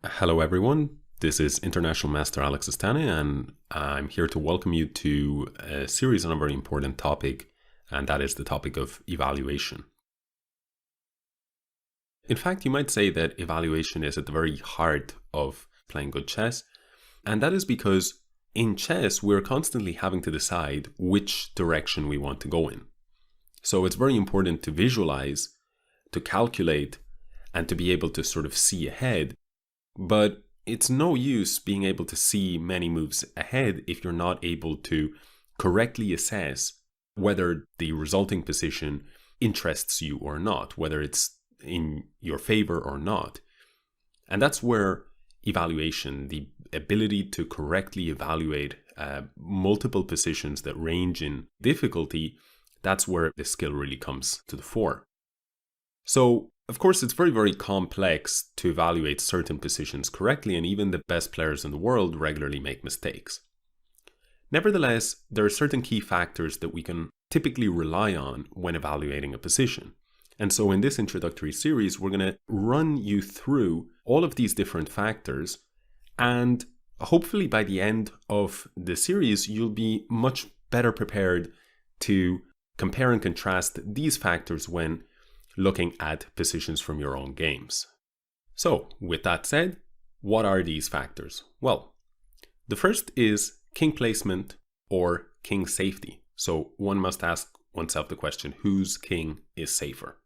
Hello everyone, this is International Master Alex Astaneh and I'm here to welcome you to a series on a very important topic, and that is the topic of evaluation. In fact, you might say that evaluation is at the very heart of playing good chess, and that is because in chess we're constantly having to decide which direction we want to go in. So it's very important to visualize, to calculate, and to be able to sort of see ahead. But it's no use being able to see many moves ahead if you're not able to correctly assess whether the resulting position interests you or not, whether it's in your favor or not. And that's where evaluation, the ability to correctly evaluate multiple positions that range in difficulty, that's where the skill really comes to the fore. So, of course, it's very, very complex to evaluate certain positions correctly, and even the best players in the world regularly make mistakes. Nevertheless, there are certain key factors that we can typically rely on when evaluating a position. And so in this introductory series, we're going to run you through all of these different factors, and hopefully by the end of the series, you'll be much better prepared to compare and contrast these factors when looking at positions from your own games. So, with that said, what are these factors? Well, the first is king placement or king safety. So one must ask oneself the question, whose king is safer?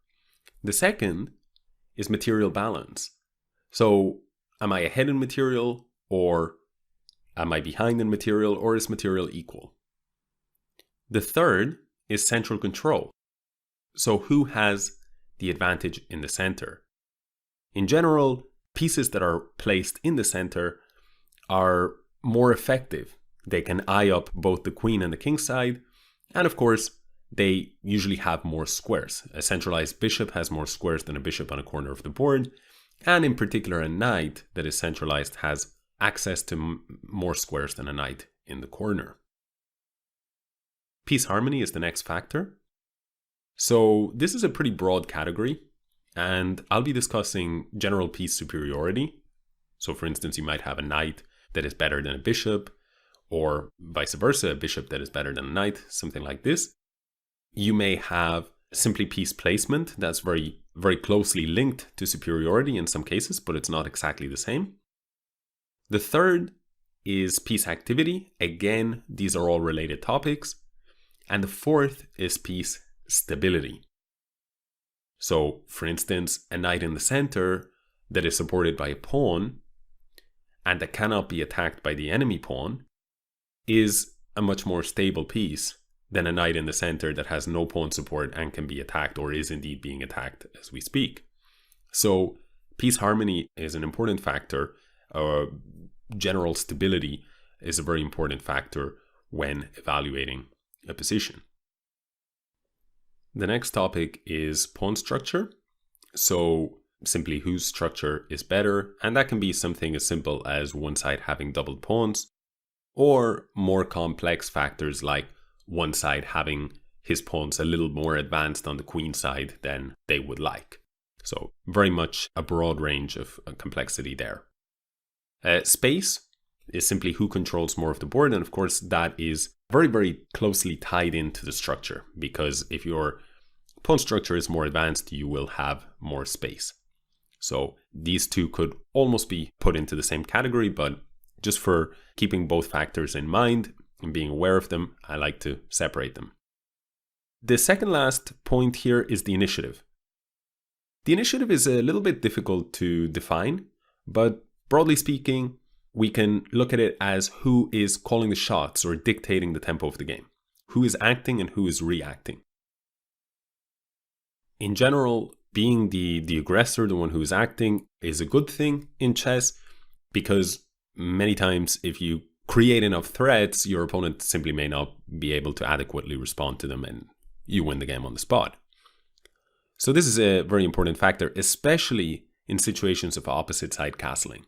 The second is material balance. So am I ahead in material, or am I behind in material, or is material equal? The third is central control. So who has the advantage in the center? In general, pieces that are placed in the center are more effective. They can eye up both the queen and the king side, and of course, they usually have more squares. A centralized bishop has more squares than a bishop on a corner of the board, and in particular, a knight that is centralized has access to more squares than a knight in the corner. Piece harmony is the next factor. So this is a pretty broad category, and I'll be discussing general piece superiority. So for instance, you might have a knight that is better than a bishop, or vice versa, a bishop that is better than a knight, something like this. You may have simply piece placement that's very, very closely linked to superiority in some cases, but it's not exactly the same. The third is piece activity. Again, these are all related topics. And the fourth is piece stability. So, for instance, a knight in the center that is supported by a pawn and that cannot be attacked by the enemy pawn is a much more stable piece than a knight in the center that has no pawn support and can be attacked, or is indeed being attacked as we speak. So, piece harmony is an important factor. General stability is a very important factor when evaluating a position. The next topic is pawn structure. So simply whose structure is better, and that can be something as simple as one side having doubled pawns, or more complex factors like one side having his pawns a little more advanced on the queen side than they would like. So very much a broad range of complexity there. Space is simply who controls more of the board, and of course that is very, very closely tied into the structure, because if your pawn structure is more advanced, you will have more space. So these two could almost be put into the same category, but just for keeping both factors in mind and being aware of them, I like to separate them. The second last point here is the initiative. The initiative is a little bit difficult to define, but broadly speaking, we can look at it as who is calling the shots or dictating the tempo of the game, who is acting and who is reacting. In general, being the aggressor, the one who is acting, is a good thing in chess, because many times if you create enough threats, your opponent simply may not be able to adequately respond to them and you win the game on the spot. So this is a very important factor, especially in situations of opposite side castling.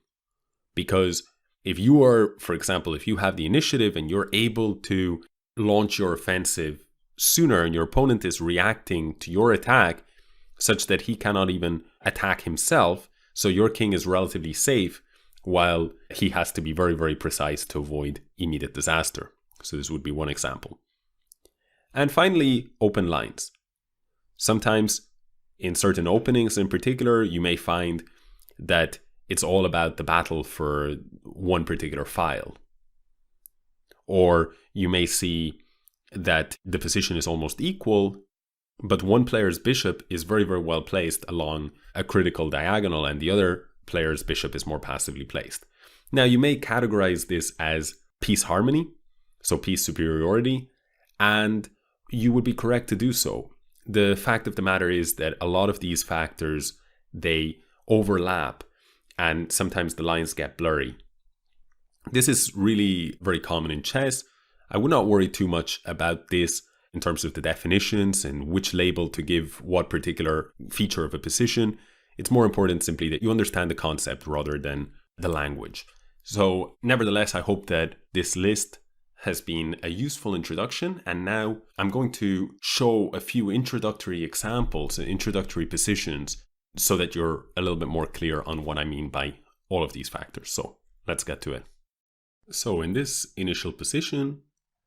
Because if you are, for example, if you have the initiative and you're able to launch your offensive sooner and your opponent is reacting to your attack such that he cannot even attack himself, so your king is relatively safe, while he has to be very, very precise to avoid immediate disaster. So this would be one example. And finally, open lines. Sometimes in certain openings in particular, you may find that it's all about the battle for one particular file. Or you may see that the position is almost equal, but one player's bishop is very, very well placed along a critical diagonal and the other player's bishop is more passively placed. Now, you may categorize this as piece harmony, so piece superiority, and you would be correct to do so. The fact of the matter is that a lot of these factors, they overlap and sometimes the lines get blurry. This is really very common in chess. I would not worry too much about this in terms of the definitions and which label to give what particular feature of a position. It's more important simply that you understand the concept rather than the language. So nevertheless, I hope that this list has been a useful introduction. And now I'm going to show a few introductory examples and introductory positions so that you're a little bit more clear on what I mean by all of these factors. So let's get to it. So in this initial position,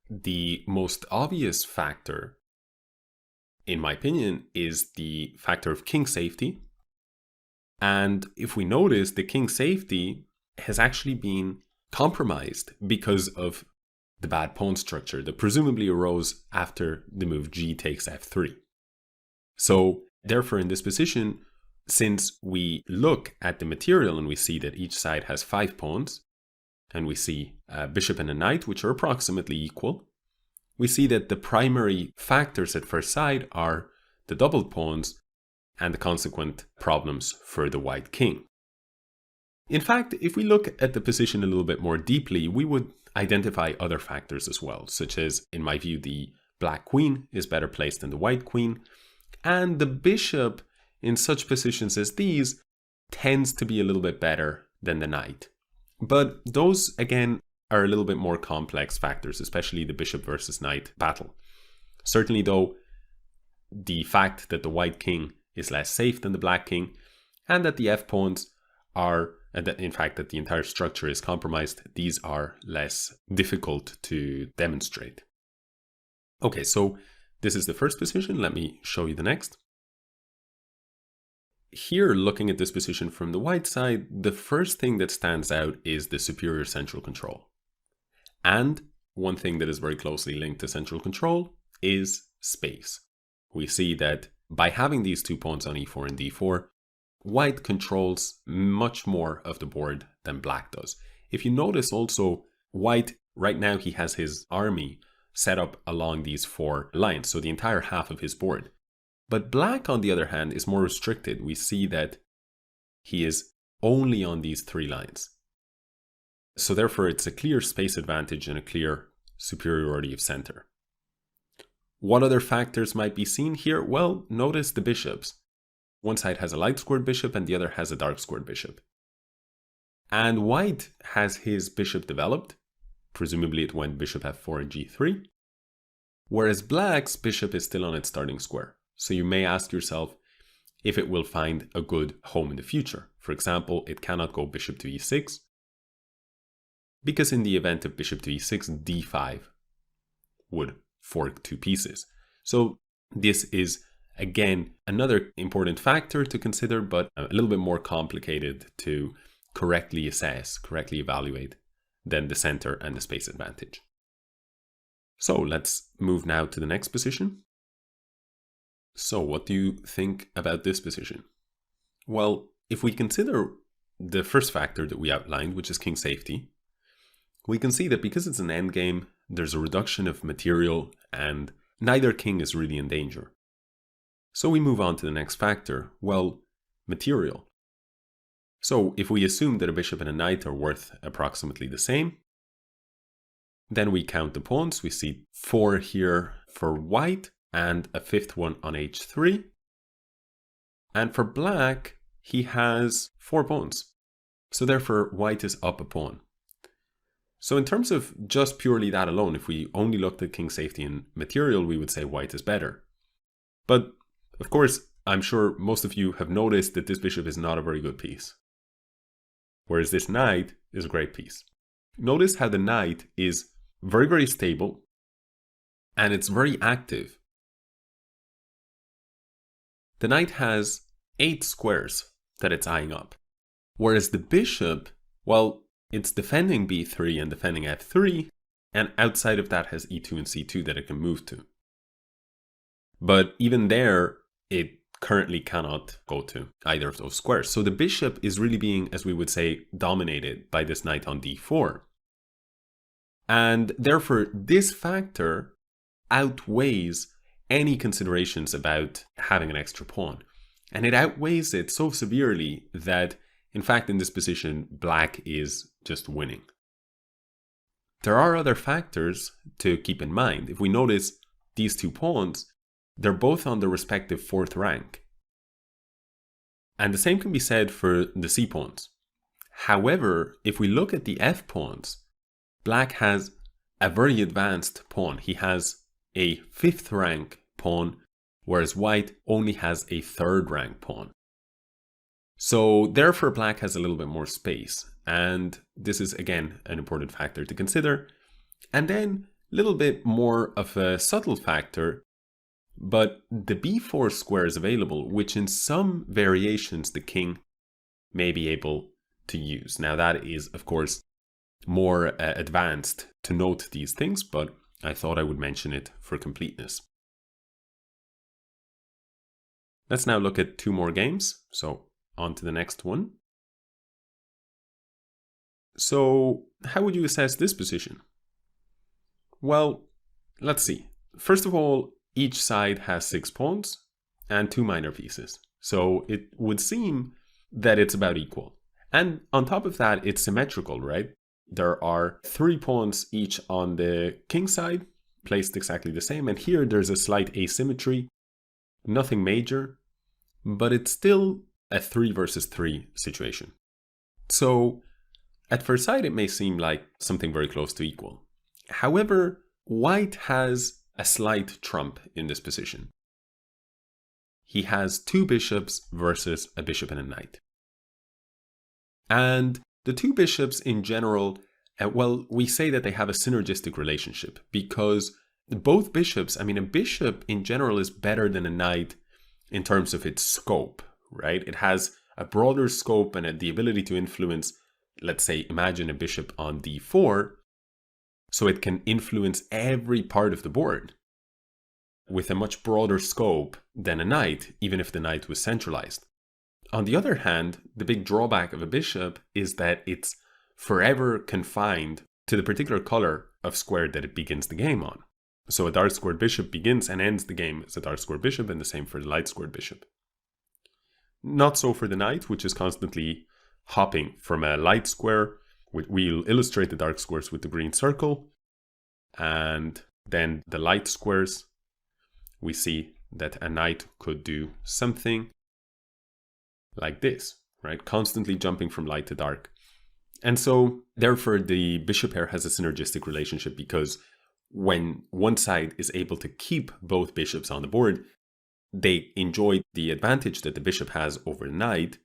the most obvious factor, in my opinion, is the factor of king safety. And if we notice, the king safety has actually been compromised because of the bad pawn structure that presumably arose after the move g takes f3. So therefore, in this position, since we look at the material and we see that each side has 5 pawns, and we see a bishop and a knight, which are approximately equal, we see that the primary factors at first sight are the doubled pawns and the consequent problems for the white king. In fact, if we look at the position a little bit more deeply, we would identify other factors as well, such as, in my view, the black queen is better placed than the white queen, and the bishop in such positions as these tends to be a little bit better than the knight. But those, again, are a little bit more complex factors, especially the bishop versus knight battle. Certainly, though, the fact that the white king is less safe than the black king, and that the f-pawns are, and that in fact that the entire structure is compromised, these are less difficult to demonstrate. Okay, so this is the first position. Let me show you the next. Here, looking at this position from the white side, the first thing that stands out is the superior central control. And one thing that is very closely linked to central control is space. We see that by having these 2 pawns on e4 and d4, white controls much more of the board than black does. If you notice also, white, right now he has his army set up along these 4 lines, so the entire half of his board. But black, on the other hand, is more restricted. We see that he is only on these 3 lines. So therefore, it's a clear space advantage and a clear superiority of center. What other factors might be seen here? Well, notice the bishops. One side has a light squared bishop and the other has a dark squared bishop. And white has his bishop developed. Presumably it went bishop f4 and g3. Whereas black's bishop is still on its starting square. So you may ask yourself if it will find a good home in the future. For example, it cannot go bishop to e6, because in the event of bishop to e6, d5 would fork 2 pieces. So this is, again, another important factor to consider, but a little bit more complicated to correctly assess, correctly evaluate than the center and the space advantage. So let's move now to the next position. So what do you think about this position? Well, if we consider the first factor that we outlined, which is king safety, we can see that because it's an endgame, there's a reduction of material and neither king is really in danger. So we move on to the next factor, well, material. So if we assume that a bishop and a knight are worth approximately the same, then we count the pawns. We see 4 here for white and a 5th one on h3. And for black, he has 4 pawns. So therefore, white is up a pawn. So in terms of just purely that alone, if we only looked at king safety and material, we would say white is better. But of course, I'm sure most of you have noticed that this bishop is not a very good piece. whereas this knight is a great piece. Notice how the knight is very, very stable, and it's very active. The knight has 8 squares that it's eyeing up, whereas the bishop, well, it's defending b3 and defending f3, and outside of that has e2 and c2 that it can move to. But even there, it currently cannot go to either of those squares. So the bishop is really being, as we would say, dominated by this knight on d4. And therefore, this factor outweighs any considerations about having an extra pawn. And it outweighs it so severely that, in fact, in this position, black is just winning. There are other factors to keep in mind. If we notice these 2 pawns, they're both on the respective 4th rank. And the same can be said for the c pawns. However, if we look at the f pawns, black has a very advanced pawn. He has a 5th rank pawn, whereas white only has a 3rd rank pawn. So therefore, black has a little bit more space. And this is, again, an important factor to consider. And then a little bit more of a subtle factor, but the b4 square is available, which in some variations the king may be able to use. Now that is, of course, more advanced to note these things, but I thought I would mention it for completeness. Let's now look at 2 more games. So on to the next one. So how would you assess this position? Well, let's see. First of all, each side has 6 pawns and 2 minor pieces. So it would seem that it's about equal. And on top of that, it's symmetrical, right? There are 3 pawns each on the king side, placed exactly the same. And here there's a slight asymmetry, nothing major, but it's still a 3 versus 3 situation. So at first sight, it may seem like something very close to equal. However, white has a slight trump in this position. He has 2 bishops versus a bishop and a knight. And the 2 bishops in general, well, we say that they have a synergistic relationship because both bishops, a bishop in general is better than a knight in terms of its scope, right? It has a broader scope and the ability to influence, let's say, imagine a bishop on d4, so it can influence every part of the board with a much broader scope than a knight, even if the knight was centralized. On the other hand, the big drawback of a bishop is that it's forever confined to the particular color of square that it begins the game on. So a dark squared bishop begins and ends the game as a dark squared bishop, and the same for the light squared bishop. Not so for the knight, which is constantly hopping from a light square. We'll illustrate the dark squares with the green circle, and then the light squares, we see that a knight could do something like this, right? Constantly jumping from light to dark. And so therefore the bishop pair has a synergistic relationship because when one side is able to keep both bishops on the board, they enjoy the advantage that the bishop has over the knight,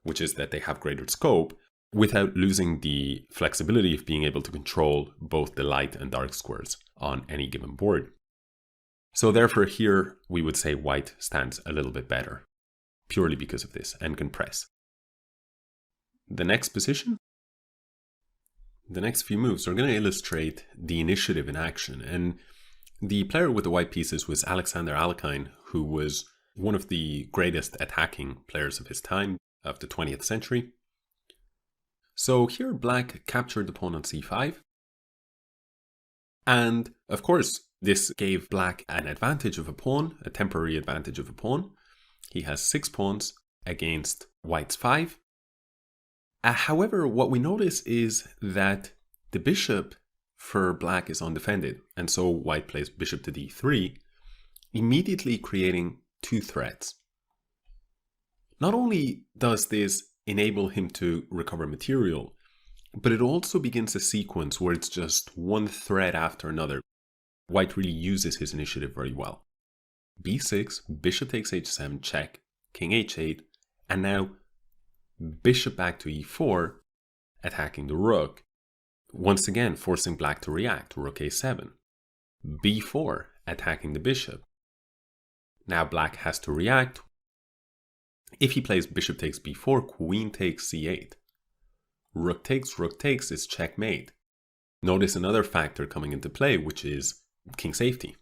which is that they have greater scope, without losing the flexibility of being able to control both the light and dark squares on any given board. So therefore here we would say white stands a little bit better, purely because of this, and can press. The next position, the next few moves are going to illustrate the initiative in action. And the player with the white pieces was Alexander Alekhine, who was one of the greatest attacking players of his time, of the 20th century. So here black captured the pawn on c5. And of course, this gave black an advantage of a pawn, a temporary advantage of a pawn. He has 6 pawns against white's 5. However, what we notice is that the bishop for black is undefended. And so white plays bishop to d3, immediately creating 2 threats. Not only does this enable him to recover material, but it also begins a sequence where it's just one threat after another. White really uses his initiative very well. b6, bishop takes h7, check, king h8, and now bishop back to e4, attacking the rook, once again forcing black to react, rook a7. b4, attacking the bishop. Now black has to react. If he plays bishop takes b4, queen takes c8. Rook takes is checkmate. Notice another factor coming into play, which is king safety.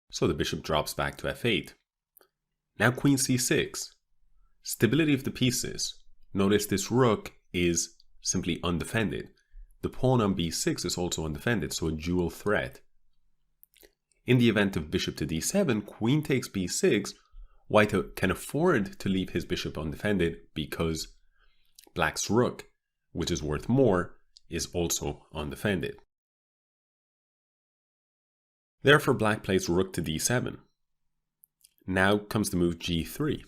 So the bishop drops back to f8. Now queen c6. Stability of the pieces. Notice this rook is simply undefended. The pawn on b6 is also undefended, so a dual threat. In the event of bishop to d7, queen takes b6, white can afford to leave his bishop undefended because black's rook, which is worth more, is also undefended. Therefore, black plays rook to d7. Now comes the move g3.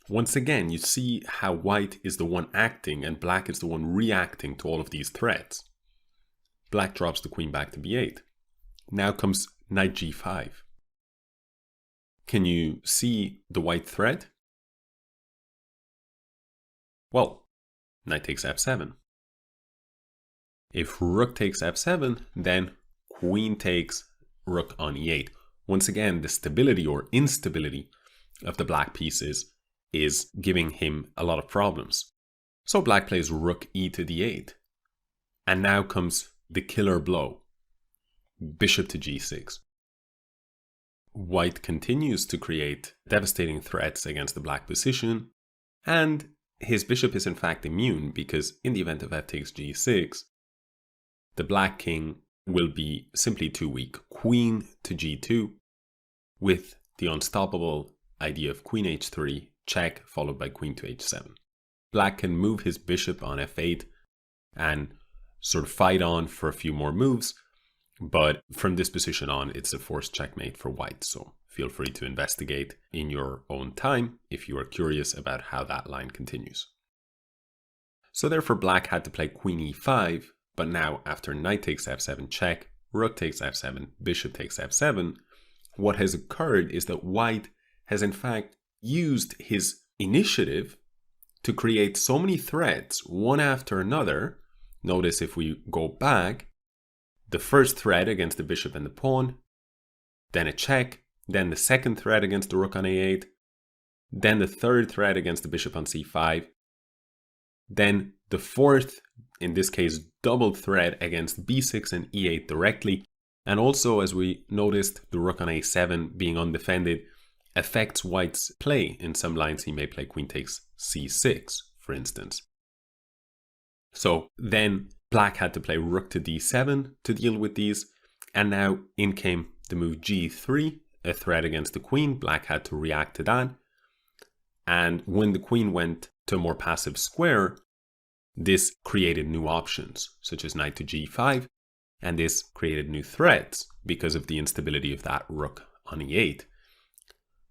Once again, you see how white is the one acting and black is the one reacting to all of these threats. Black drops the queen back to b8. Now comes knight g5. Can you see the white threat? Well, knight takes f7. If rook takes f7, then queen takes rook on e8. Once again, the stability or instability of the black pieces is giving him a lot of problems. So black plays rook e to d8. And now comes the killer blow, bishop to g6. White continues to create devastating threats against the black position, and his bishop is in fact immune because in the event of f takes g6, the black king will be simply too weak. Queen to g2 with the unstoppable idea of queen h3, check, followed by queen to h7. Black can move his bishop on f8 and sort of fight on for a few more moves, but from this position on, it's a forced checkmate for white, so feel free to investigate in your own time if you are curious about how that line continues. So therefore black had to play queen e5, but now after knight takes f7 check, rook takes f7, bishop takes f7, what has occurred is that white has in fact used his initiative to create so many threats, one after another. Notice if we go back, the first threat against the bishop and the pawn, then a check, then the second threat against the rook on a8, then the third threat against the bishop on c5, then the fourth, in this case, double threat against b6 and e8 directly. And also, as we noticed, the rook on a7 being undefended affects white's play. In some lines, he may play queen takes c6, for instance. So then black had to play rook to d7 to deal with these. And now in came the move g3, a threat against the queen. Black had to react to that. And when the queen went to a more passive square, this created new options, such as knight to g5. And this created new threats because of the instability of that rook on e8.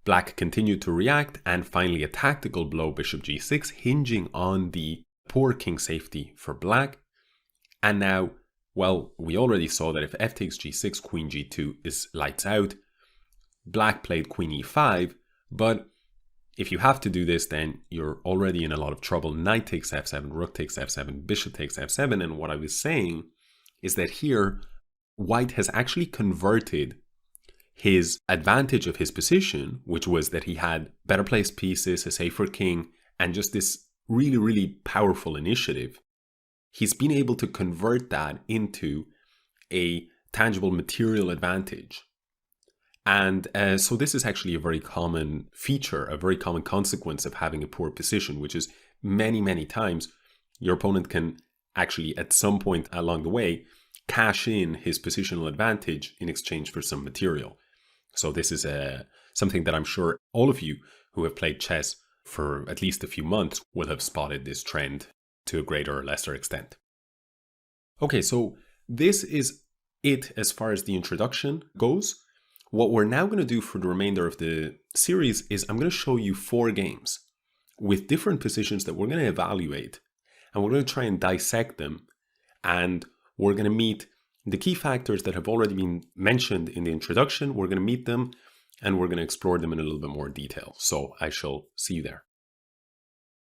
Black continued to react, and finally a tactical blow, bishop g6, hinging on the poor king safety for black. And now, well, we already saw that if f takes g6, queen g2 is lights out. Black played queen e5, but if you have to do this, then you're already in a lot of trouble. Knight takes f7, rook takes f7, bishop takes f7, and what I was saying is that here, white has actually converted his advantage of his position, which was that he had better placed pieces, a safer king, and just this really, really powerful initiative. He's been able to convert that into a tangible material advantage. And so this is actually a very common feature, a very common consequence of having a poor position, which is many, many times your opponent can actually at some point along the way cash in his positional advantage in exchange for some material. So this is something that I'm sure all of you who have played chess for at least a few months will have spotted this trend to a greater or lesser extent. Okay, so this is it as far as the introduction goes. What we're now going to do for the remainder of the series is I'm going to show you 4 games with different positions that we're going to evaluate, and we're going to try and dissect them, and we're going to meet the key factors that have already been mentioned in the introduction. We're going to meet them and we're going to explore them in a little bit more detail. So I shall see you there.